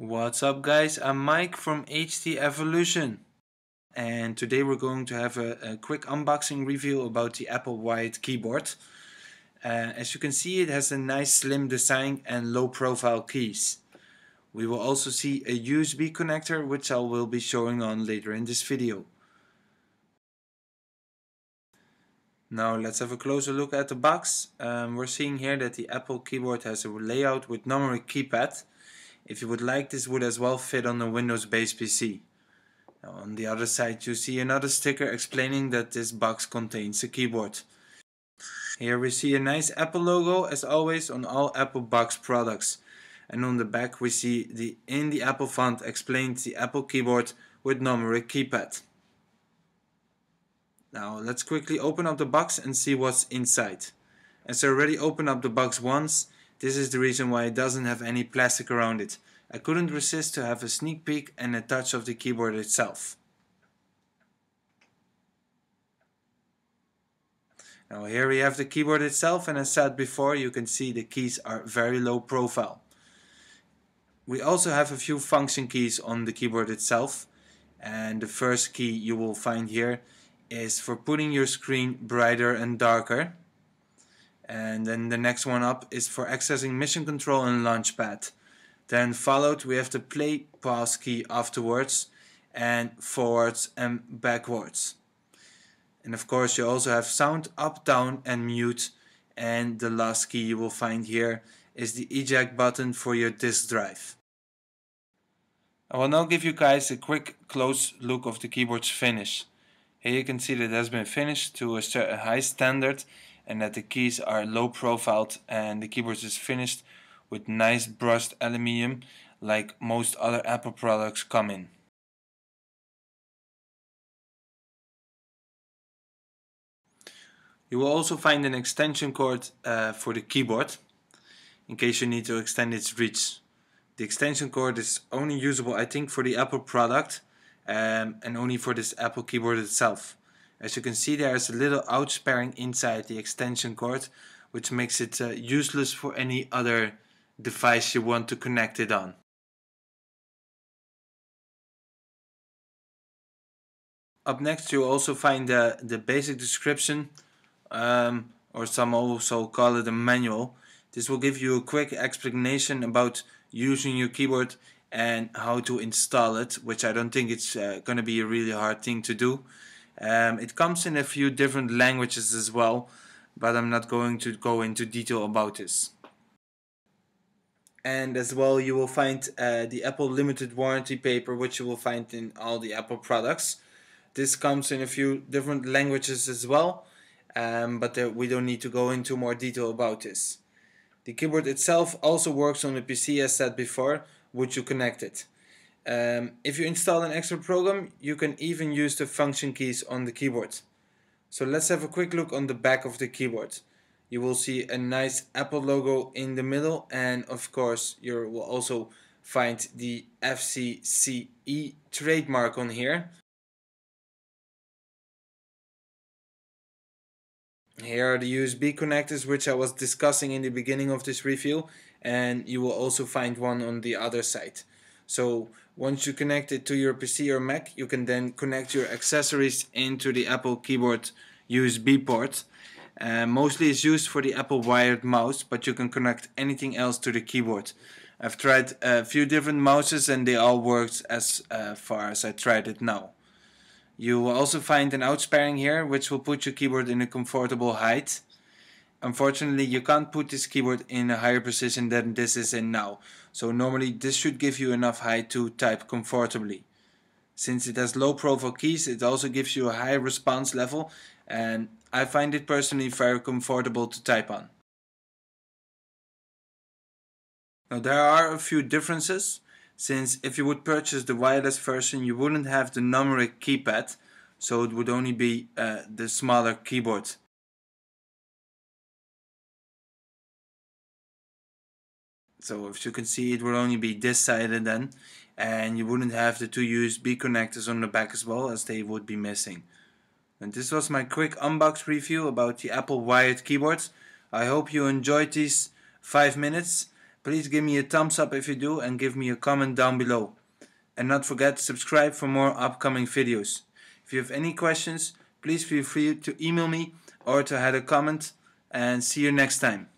What's up guys, I'm Mike from HT Evolution, and today we're going to have a quick unboxing review about the Apple Wired keyboard. As you can see, it has a nice slim design and low profile keys. We will also see a USB connector, which I will be showing on later in this video. Now let's have a closer look at the box. We're seeing here that the Apple keyboard has a layout with numeric keypad. If you would like, this would as well fit on a Windows-based PC. Now, on the other side you see another sticker explaining that this box contains a keyboard. Here we see a nice Apple logo as always on all Apple box products. And on the back we see in the Apple font explained the Apple keyboard with numeric keypad. Now let's quickly open up the box and see what's inside. As I already opened up the box once, this is the reason why it doesn't have any plastic around it. I couldn't resist to have a sneak peek and a touch of the keyboard itself. Now here we have the keyboard itself, and as said before, you can see the keys are very low profile. We also have a few function keys on the keyboard itself, and the first key you will find here is for putting your screen brighter and darker. And then the next one up is for accessing mission control and launchpad. Then followed we have the play pause key afterwards, and forwards and backwards. And of course you also have sound up, down and mute, and the last key you will find here is the eject button for your disk drive. I will now give you guys a quick close look of the keyboard's finish. Here you can see that it has been finished to a high standard, and that the keys are low profiled, and the keyboard is finished with nice brushed aluminium like most other Apple products come in. You will also find an extension cord for the keyboard in case you need to extend its reach. The extension cord is only usable, I think, for the Apple product and only for this Apple keyboard itself. As you can see, there is a little ouch sparing inside the extension cord, which makes it useless for any other device you want to connect it on. Up next you will also find the basic description, or some also call it a manual. This will give you a quick explanation about using your keyboard and how to install it, which I don't think it's going to be a really hard thing to do. It comes in a few different languages as well, but I'm not going to go into detail about this. And as well you will find the Apple limited warranty paper, which you will find in all the Apple products. This comes in a few different languages as well, but we don't need to go into more detail about this. The keyboard itself also works on the PC as said before, which you connect it. If you install an extra program, you can even use the function keys on the keyboard. So let's have a quick look on the back of the keyboard. You will see a nice Apple logo in the middle, and of course you will also find the FCCE trademark on here. Here are the USB connectors, which I was discussing in the beginning of this review, and you will also find one on the other side. So once you connect it to your PC or Mac, you can then connect your accessories into the Apple keyboard USB port. Mostly it's used for the Apple wired mouse, but you can connect anything else to the keyboard. I've tried a few different mouses and they all worked as far as I tried it now. You will also find an outsparing here, which will put your keyboard in a comfortable height. Unfortunately, you can't put this keyboard in a higher position than this is in now. So normally this should give you enough height to type comfortably. Since it has low profile keys, it also gives you a high response level, and I find it personally very comfortable to type on. Now there are a few differences, since if you would purchase the wireless version you wouldn't have the numeric keypad, so it would only be the smaller keyboard. So as you can see, it will only be this sided then, and you wouldn't have the two USB connectors on the back as well, as they would be missing. And this was my quick unbox review about the Apple wired keyboards. I hope you enjoyed these 5 minutes. Please give me a thumbs up if you do, and give me a comment down below. And not forget to subscribe for more upcoming videos. If you have any questions, please feel free to email me or to add a comment, and see you next time.